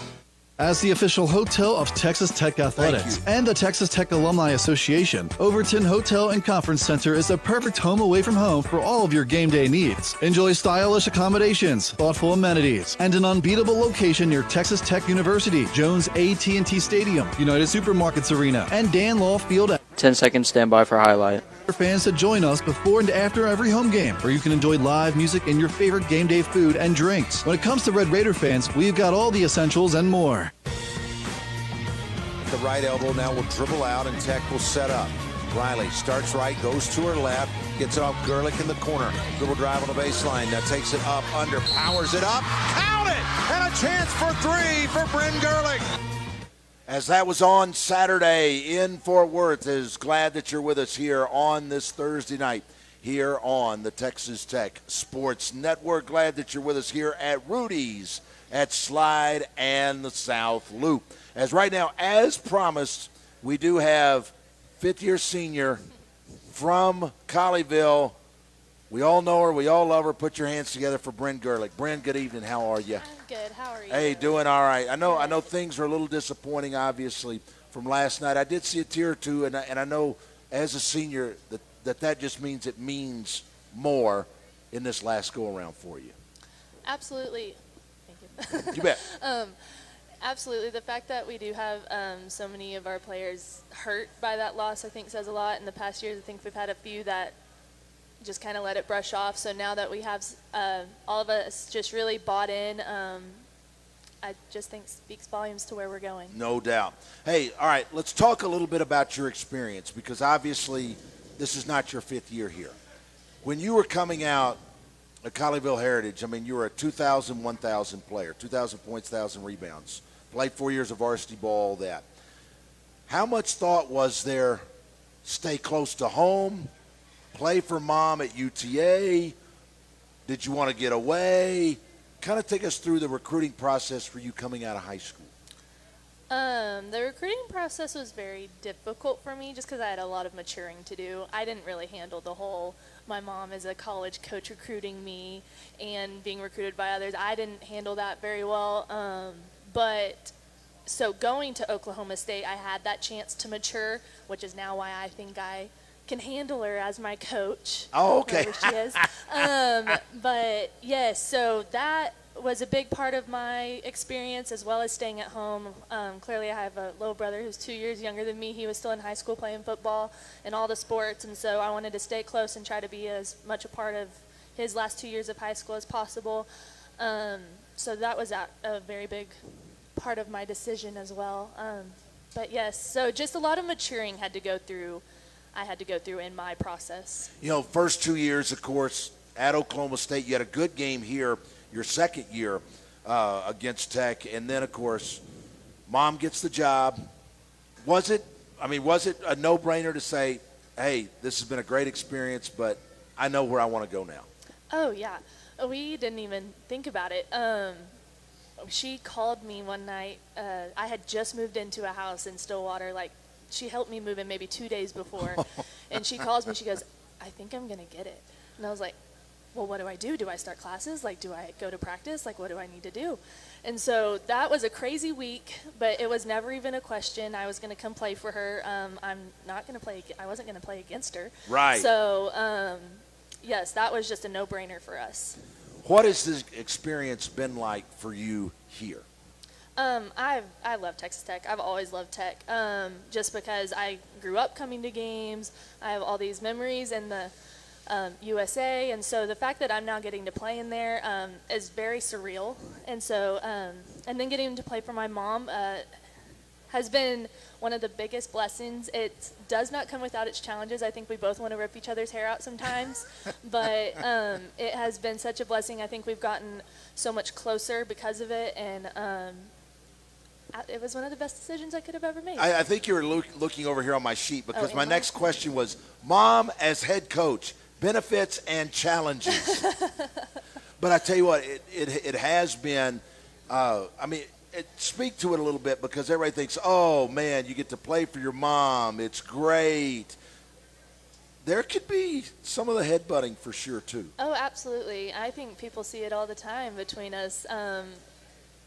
As the official hotel of Texas Tech Athletics and the Texas Tech Alumni Association, Overton Hotel and Conference Center is the perfect home away from home for all of your game day needs. Enjoy stylish accommodations, thoughtful amenities, and an unbeatable location near Texas Tech University, Jones AT&T Stadium, United Supermarkets Arena, and Dan Law Field. 10 seconds, stand by for highlight. Fans to join us before and after every home game, where you can enjoy live music and your favorite game day food and drinks. When it comes to Red Raider fans, we've got all the essentials and more. The right elbow now will dribble out and Tech will set up. Riley starts right, goes to her left, gets it off Gerlich in the corner. Dribble drive on the baseline, now takes it up, under, powers it up, count it! And a chance for 3 for Bryn Gerlich. As that was on Saturday in Fort Worth, is glad that you're with us here on this Thursday night here on the Texas Tech Sports Network. Glad that you're with us here at Rudy's at Slide and the South Loop. As right now, as promised, we do have fifth-year senior from Colleyville. We all know her. We all love her. Put your hands together for Bryn Gerlich. Bryn, good evening. How are you? I'm good. How are you? Hey, doing all right. I know things are a little disappointing, obviously, from last night. I did see a tear or two, and I know as a senior that just means it means more in this last go-around for you. Absolutely. Thank you. You bet. Absolutely. The fact that we do have so many of our players hurt by that loss, I think, says a lot. In the past years, I think we've had a few that just kind of let it brush off. So now that we have all of us just really bought in, I just think speaks volumes to where we're going. No doubt. Hey, all right, let's talk a little bit about your experience, because obviously this is not your 5th year here. When you were coming out at Colleyville Heritage, I mean, you were a 2,000, 1,000 player, 2,000 points, 1,000 rebounds, played 4 years of varsity ball, all that. How much thought was there, stay close to home, play for mom at UTA? Did you want to get away? Kind of take us through the recruiting process for you coming out of high school. The recruiting process was very difficult for me just because I had a lot of maturing to do. I didn't really handle the whole, my mom is a college coach recruiting me and being recruited by others. I didn't handle that very well. So going to Oklahoma State, I had that chance to mature, which is now why I think I can handle her as my coach. Oh, okay. Whoever she is. But yes, so that was a big part of my experience, as well as staying at home. Clearly, I have a little brother who's 2 years younger than me. He was still in high school playing football and all the sports, and so I wanted to stay close and try to be as much a part of his last 2 years of high school as possible. So that was a very big part of my decision as well. But yes, so just a lot of maturing I had to go through in my process. First 2 years, of course, at Oklahoma State, you had a good game here your second year against Tech, and then, of course, Mom gets the job. Was it a no-brainer to say, hey, this has been a great experience, but I know where I want to go now? Oh, yeah. We didn't even think about it. She called me one night. I had just moved into a house in Stillwater. She helped me move in maybe 2 days before. And she calls me. She goes, I think I'm going to get it. And I was like, well, what do I do? Do I start classes? Do I go to practice? What do I need to do? And so that was a crazy week, but it was never even a question. I was going to come play for her. I wasn't going to play against her. Right. So, yes, that was just a no-brainer for us. What has this experience been like for you here? I love Texas Tech. I've always loved Tech, just because I grew up coming to games. I have all these memories in the USA, and so the fact that I'm now getting to play in there is very surreal. And so, and then getting to play for my mom has been one of the biggest blessings. It does not come without its challenges. I think we both want to rip each other's hair out sometimes, but it has been such a blessing. I think we've gotten so much closer because of it, and it was one of the best decisions I could have ever made. I think you were looking over here on my sheet because my next question was, Mom as head coach, benefits and challenges. But I tell you what, it has been, speak to it a little bit, because everybody thinks, oh, man, you get to play for your mom. It's great. There could be some of the headbutting for sure, too. Oh, absolutely. I think people see it all the time between us.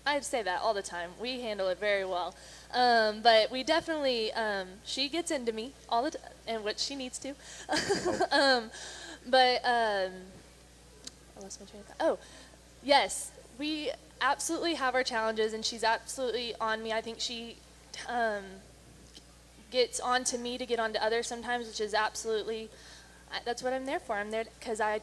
I'd say that all the time. We handle it very well. But we definitely, she gets into me all the time, and what she needs to. I lost my train of thought. Oh, yes, we absolutely have our challenges, and she's absolutely on me. I think she gets on to me to get on to others sometimes, which is absolutely, that's what I'm there for. I'm there because I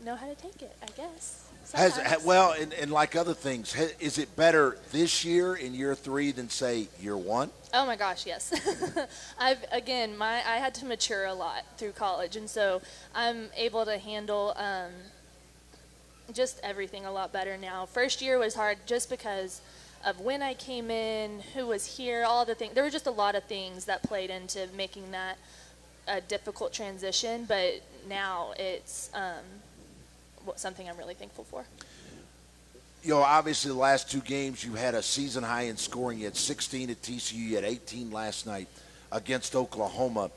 know how to take it, I guess. And like other things, is it better this year in year 3 than, say, year 1? Oh my gosh, yes. I had to mature a lot through college, and so I'm able to handle just everything a lot better now. First year was hard just because of when I came in, who was here, all the things. There were just a lot of things that played into making that a difficult transition, but now it's something I'm really thankful for. Obviously the last 2 games you had a season high in scoring. You had 16 at TCU. You had 18 last night against Oklahoma.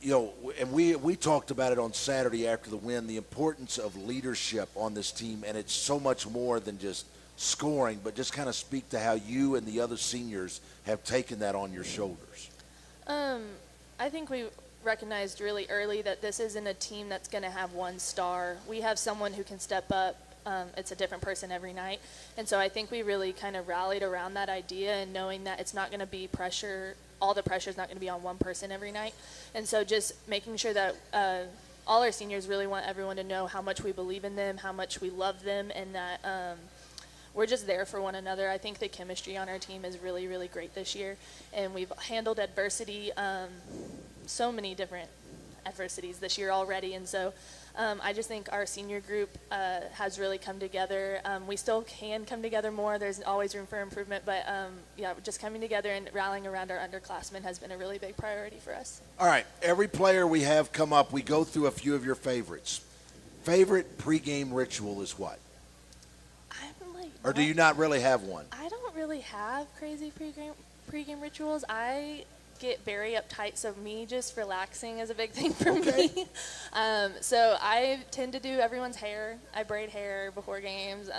And we talked about it on Saturday after the win, the importance of leadership on this team, and it's so much more than just scoring, but just kind of speak to how you and the other seniors have taken that on your shoulders. I think we recognized really early that this isn't a team that's going to have one star. We have someone who can step up. It's a different person every night. And so I think we really kind of rallied around that idea, and knowing that it's not going to be pressure, all the pressure is not going to be on one person every night. And so just making sure that all our seniors really want everyone to know how much we believe in them, how much we love them, and that we're just there for one another. I think the chemistry on our team is really, really great this year. And we've handled adversity, so many different adversities this year already. And so I just think our senior group has really come together. We still can come together more. There's always room for improvement. But, just coming together and rallying around our underclassmen has been a really big priority for us. All right. Every player we have come up, we go through a few of your favorites. Favorite pregame ritual is what? Or do you not really have one? I don't really have crazy pregame rituals. I get very uptight, so me just relaxing is a big thing for me. So I tend to do everyone's hair. I braid hair before games.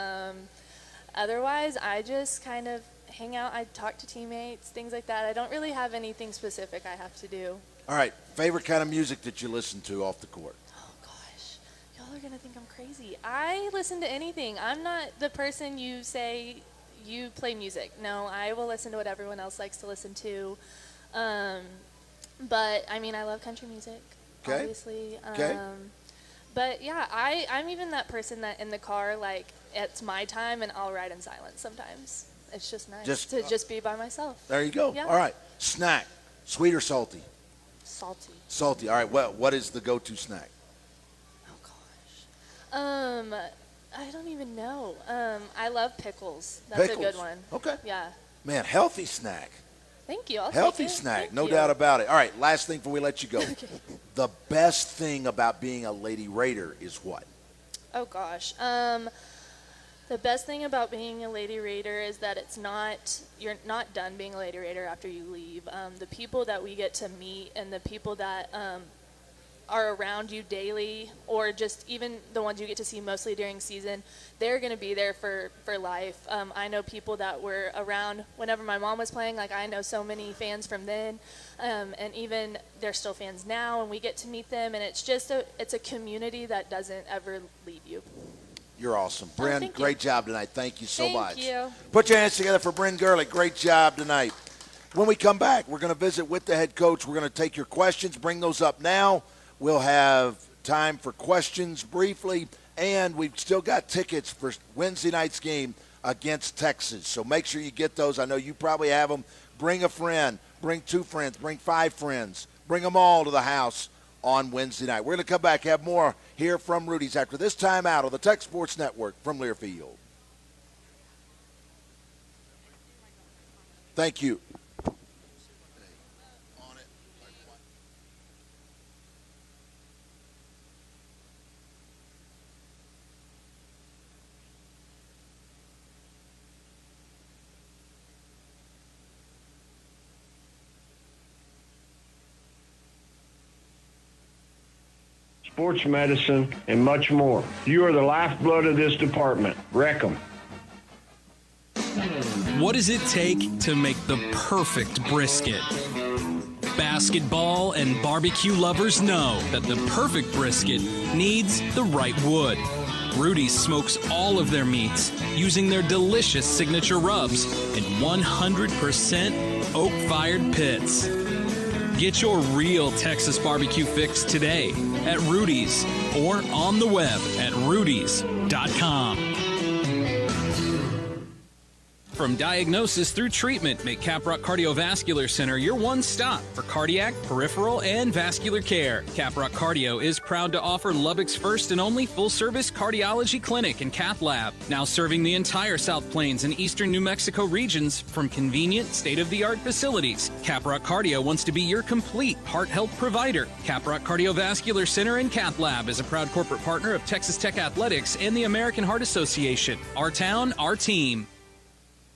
Otherwise, I just kind of hang out. I talk to teammates, things like that. I don't really have anything specific I have to do. All right, favorite kind of music that you listen to off the court? Oh, gosh. Y'all are going to think I'm crazy. I listen to anything. I'm not the person you say you play music. No, I will listen to what everyone else likes to listen to. But, I mean, I love country music, obviously. But, yeah, I'm even that person that in the car, like, it's my time, and I'll ride in silence sometimes. It's just nice to just be by myself. There you go. Yeah. All right, snack, sweet or salty? Salty. Salty. All right, what is the go-to snack? I don't even know. I love pickles. That's a good one. Okay. Yeah. Man, healthy snack. Thank you. I'll Healthy take it. snack, Thank no you. doubt about it. All right, last thing before we let you go. The best thing about being a Lady Raider is what? Oh, gosh. The best thing about being a Lady Raider is that you're not done being a Lady Raider after you leave. The people that we get to meet and the people that are around you daily, or just even the ones you get to see mostly during season, they're going to be there for life. I know people that were around whenever my mom was playing. Like, I know so many fans from then, and even they're still fans now, and we get to meet them, and it's just it's a community that doesn't ever leave you. You're awesome. Bryn, great job tonight. Thank you so much. Thank you. Put your hands together for Bryn Gerlich. Great job tonight. When we come back, we're going to visit with the head coach. We're going to take your questions. Bring those up now. We'll have time for questions briefly, and we've still got tickets for Wednesday night's game against Texas. So make sure you get those. I know you probably have them. Bring a friend. Bring 2 friends. Bring 5 friends. Bring them all to the house on Wednesday night. We're going to come back, have more here from Rudy's after this time out on the Tech Sports Network from Learfield. Thank you. Sports medicine, and much more. You are the lifeblood of this department. Wreck 'em. What does it take to make the perfect brisket? Basketball and barbecue lovers know that the perfect brisket needs the right wood. Rudy's smokes all of their meats using their delicious signature rubs and 100% oak-fired pits. Get your real Texas barbecue fix today at Rudy's or on the web at rudys.com. From diagnosis through treatment, make Caprock Cardiovascular Center your one stop for cardiac, peripheral, and vascular care. Caprock Cardio is proud to offer Lubbock's first and only full-service cardiology clinic and cath lab, now serving the entire South Plains and eastern New Mexico regions from convenient, state-of-the-art facilities. Caprock Cardio wants to be your complete heart health provider. Caprock Cardiovascular Center and Cath Lab is a proud corporate partner of Texas Tech Athletics and the American Heart Association. Our town, our team.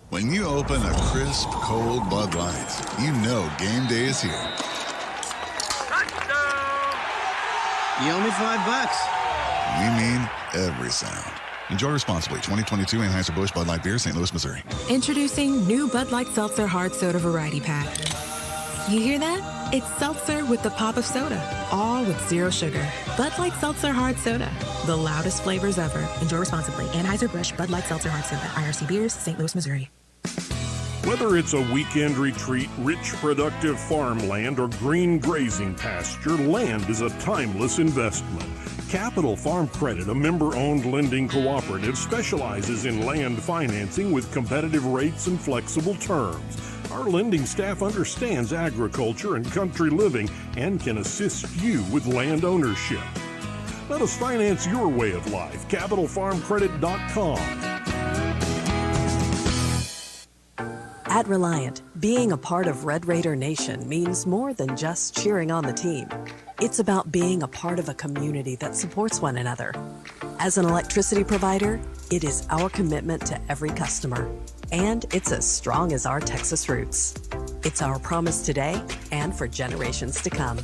When you open a crisp, cold Bud Light, you know game day is here. You owe me $5. We mean every sound. Enjoy responsibly. 2022 Anheuser-Busch Bud Light Beer, St. Louis, Missouri. Introducing new Bud Light Seltzer Hard Soda Variety Pack. You hear that? It's seltzer with the pop of soda, all with zero sugar. Bud Light Seltzer Hard Soda, the loudest flavors ever. Enjoy responsibly. Anheuser-Busch Bud Light Seltzer Hard Soda, IRC Beers, St. Louis, Missouri. Whether it's a weekend retreat, rich, productive farmland, or green grazing pasture, land is a timeless investment. Capital Farm Credit, a member-owned lending cooperative, specializes in land financing with competitive rates and flexible terms. Our lending staff understands agriculture and country living and can assist you with land ownership. Let us finance your way of life. CapitalFarmCredit.com. At Reliant, being a part of Red Raider Nation means more than just cheering on the team. It's about being a part of a community that supports one another. As an electricity provider, it is our commitment to every customer. And it's as strong as our Texas roots. It's our promise today and for generations to come.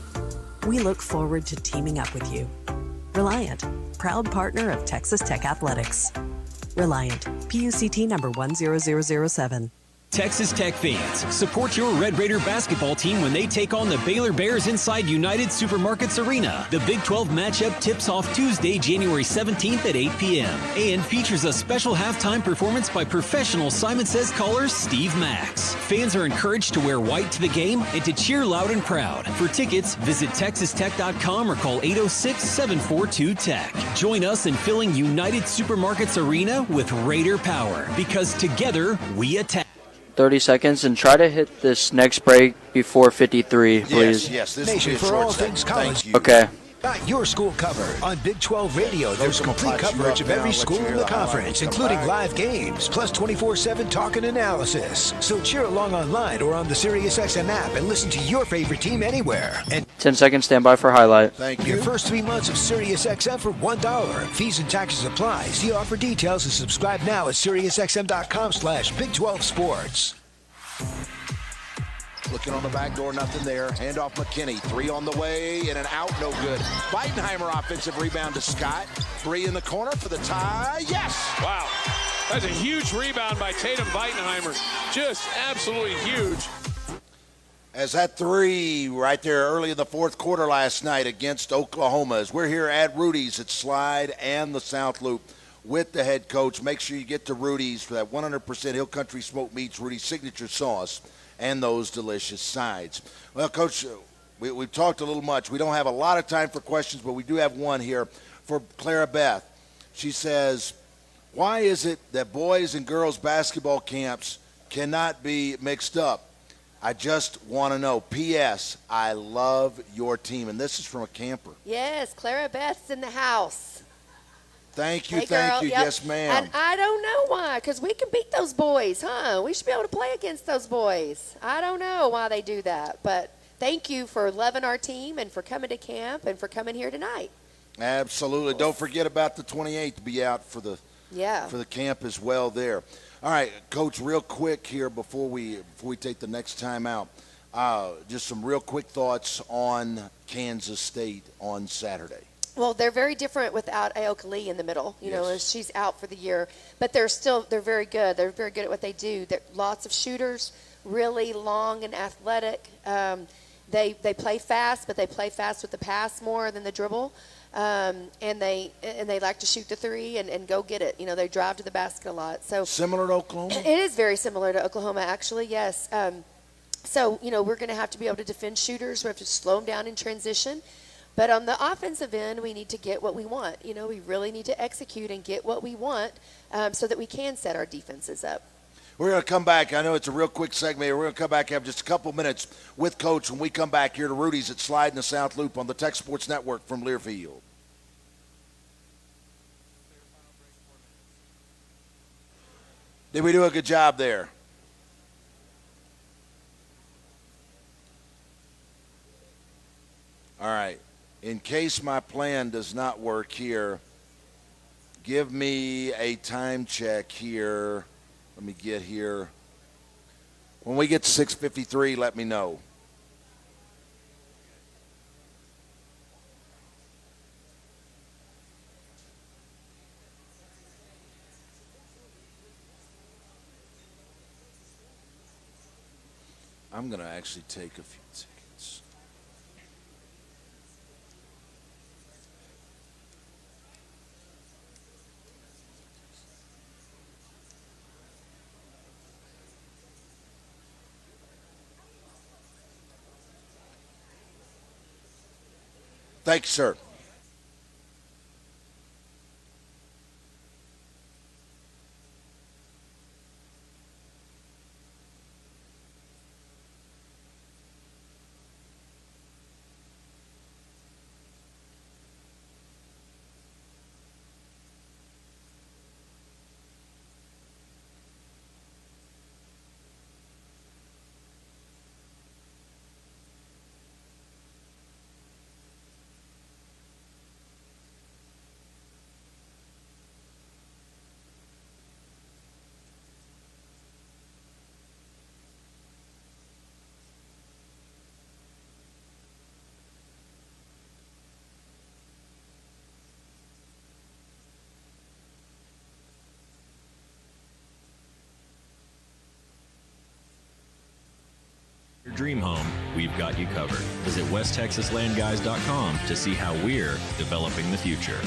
We look forward to teaming up with you. Reliant, proud partner of Texas Tech Athletics. Reliant, PUCT number 10007. Texas Tech fans, support your Red Raider basketball team when they take on the Baylor Bears inside United Supermarkets Arena. The Big 12 matchup tips off Tuesday, January 17th at 8 p.m. and features a special halftime performance by professional Simon Says caller Steve Max. Fans are encouraged to wear white to the game and to cheer loud and proud. For tickets, visit texastech.com or call 806-742-TECH. Join us in filling United Supermarkets Arena with Raider power, because together we attack. 30 seconds, and try to hit this next break before 53, please. Yes, this Nation will be a for all short segment. things college. Thank you. Okay. Got your school covered. On Big 12 Radio, there's complete coverage of every school in the conference, including live games, plus 24/7 talk and analysis. So cheer along online or on the SiriusXM app and listen to your favorite team anywhere. And 10 seconds, stand by for highlight. Thank your first 3 months of SiriusXM for $1. Fees and taxes apply. See offer details and subscribe now at SiriusXM.com/Big 12 Sports. Looking on the back door, nothing there. Handoff McKinney, 3 on the way, and an out, no good. Weidenheimer offensive rebound to Scott. Bree in the corner for the tie. Yes! Wow. That's a huge rebound by Tatum Weidenheimer. Just absolutely huge. As that 3 right there early in the fourth quarter last night against Oklahoma. As we're here at Rudy's at Slide and the South Loop with the head coach. Make sure you get to Rudy's for that 100% Hill Country Smoked Meats, Rudy's signature sauce, and those delicious sides. Well, Coach, we've talked a little much. We don't have a lot of time for questions, but we do have one here for Clara Beth. She says, why is it that boys and girls basketball camps cannot be mixed up? I just want to know. P.S. I love your team. And this is from a camper. Yes, Clara Beth's in the house. Thank you, Hey, thank girl. you. Yep. Yes, ma'am. And I don't know why, because we can beat those boys, huh? We should be able to play against those boys. I don't know why they do that, but thank you for loving our team and for coming to camp and for coming here tonight. Absolutely. Don't forget about the 28th to be out for the camp as well there. All right, Coach, real quick here before we take the next time out, just some real quick thoughts on Kansas State on Saturday. Well, they're very different without Aoka Lee in the middle. You know, she's out for the year. But they're very good. They're very good at what they do. Lots of shooters, really long and athletic. They play fast, but they play fast with the pass more than the dribble. And they like to shoot the 3 and go get it. You know, they drive to the basket a lot. So similar to Oklahoma? It is very similar to Oklahoma, actually, yes. So, you know, we're going to have to be able to defend shooters. We have to slow them down in transition. But on the offensive end, we need to get what we want. You know, we really need to execute and get what we want so that we can set our defenses up. We're going to come back. I know it's a real quick segment. We're going to come back and have just a couple minutes with Coach when we come back here to Rudy's at Slide in the South Loop on the Tech Sports Network from Learfield. Did we do a good job there? All right. In case my plan does not work here, give me a time check here. Let me get here. When we get to 6:53, let me know. I'm going to actually take a few seconds. Thank you, sir. dream home, we've got you covered. Visit WestTexasLandGuys.com to see how we're developing the future.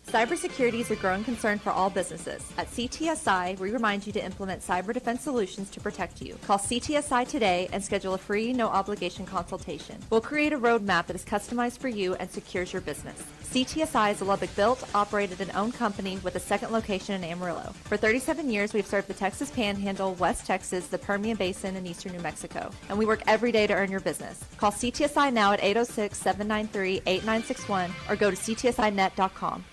Cybersecurity is a growing concern for all businesses. At CTSI, we remind you to implement cyber defense solutions to protect you. Call CTSI today and schedule a free, no-obligation consultation. We'll create a roadmap that is customized for you and secures your business. CTSI is a Lubbock-built, operated, and owned company with a second location in Amarillo. For 37 years, we've served the Texas Panhandle, West Texas, the Permian Basin, and eastern New Mexico. And we work every day to earn your business. Call CTSI now at 806-793-8961 or go to ctsinet.com.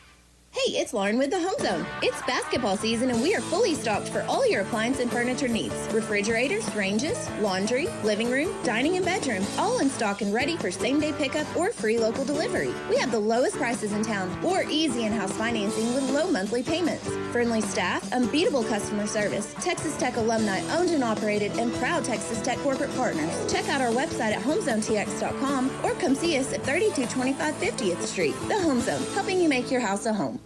Hey, it's Lauren with the Home Zone. It's basketball season and we are fully stocked for all your appliance and furniture needs. Refrigerators, ranges, laundry, living room, dining and bedroom, all in stock and ready for same-day pickup or free local delivery. We have the lowest prices in town or easy in-house financing with low monthly payments. Friendly staff, unbeatable customer service, Texas Tech alumni owned and operated, and proud Texas Tech corporate partners. Check out our website at homezonetx.com or come see us at 3225 50th Street. The Home Zone, helping you make your house a home.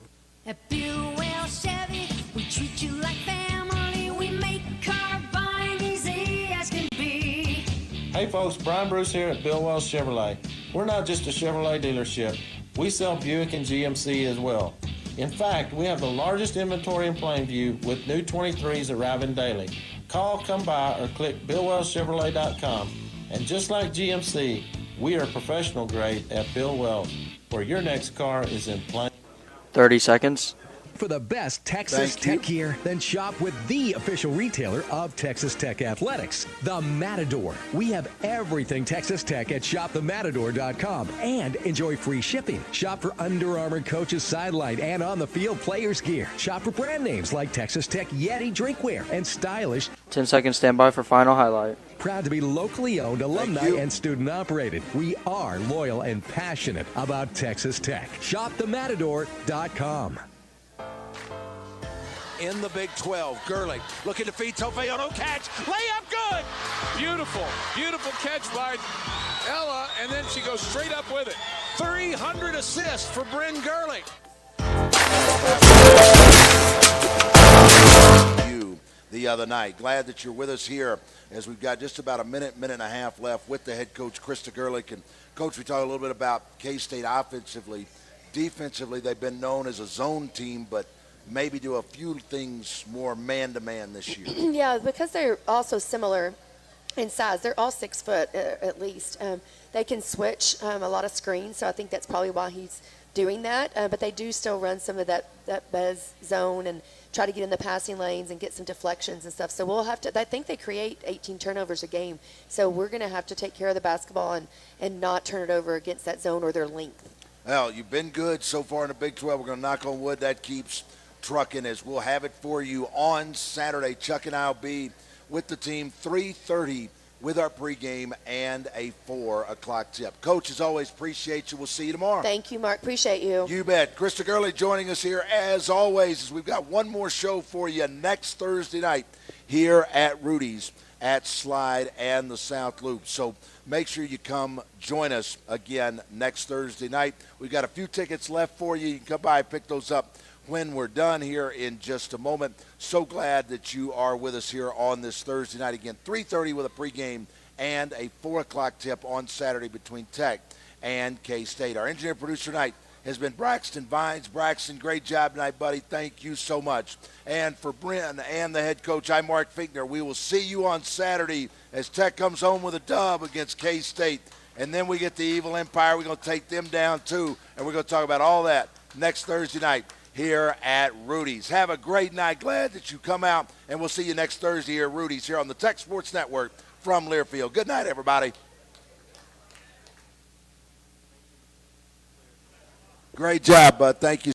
At Billwell Chevy, we treat you like family. We make car buying easy as can be. Hey folks, Brian Bruce here at Billwell Chevrolet. We're not just a Chevrolet dealership. We sell Buick and GMC as well. In fact, we have the largest inventory in Plainview with new 23s arriving daily. Call, come by, or click BillwellChevrolet.com. And just like GMC, we are professional grade at Bill Wells, where your next car is in plain. 30 seconds. For the best Texas Tech gear, then shop with the official retailer of Texas Tech Athletics, The Matador. We have everything Texas Tech at shopthematador.com and enjoy free shipping. Shop for Under Armour coaches sideline and on the field players gear. Shop for brand names like Texas Tech Yeti drinkware and stylish 10 seconds standby for final highlight. Proud to be locally owned, alumni, and student operated. We are loyal and passionate about Texas Tech. ShopTheMatador.com. In the Big 12, Gerlich looking to feed Tofeo, no catch, layup good. Beautiful catch by Ella, and then she goes straight up with it. 300 assists for Bryn Gerlich. You the other night. Glad that you're with us here as we've got just about a minute and a half left with the head coach, Krista Gerlich. And, Coach, we talked a little bit about K-State offensively. Defensively, they've been known as a zone team, but maybe do a few things more man-to-man this year. Yeah, because they're also similar in size. They're all 6 foot at least. They can switch a lot of screens, so I think that's probably why he's doing that. But they do still run some of that Bez zone and try to get in the passing lanes and get some deflections and stuff. So we'll have to – I think they create 18 turnovers a game. So we're going to have to take care of the basketball and not turn it over against that zone or their length. Well, you've been good so far in the Big 12. We're going to knock on wood that keeps – trucking as we'll have it for you on Saturday. Chuck and I will be with the team 3:30 with our pregame and a 4 o'clock tip. Coach, as always, appreciate you. We'll see you tomorrow. Thank you, Mark. Appreciate you. You bet. Krista Gerlich joining us here as always. As we've got one more show for you next Thursday night here at Rudy's at Slide and the South Loop. So make sure you come join us again next Thursday night. We've got a few tickets left for you. You can come by and pick those up when we're done here in just a moment. So glad that you are with us here on this Thursday night. Again, 3:30 with a pregame and a 4 o'clock tip on Saturday between Tech and K-State. Our engineer producer tonight has been Braxton Vines. Braxton, great job tonight, buddy. Thank you so much. And for Bryn and the head coach, I'm Mark Fichtner. We will see you on Saturday as Tech comes home with a dub against K-State. And then we get the Evil Empire. We're going to take them down too. And we're going to talk about all that next Thursday night here at Rudy's. Have a great night. Glad that you come out, and we'll see you next Thursday here at Rudy's here on the Tech Sports Network from Learfield. Good night, everybody. Great job, bud. Thank you.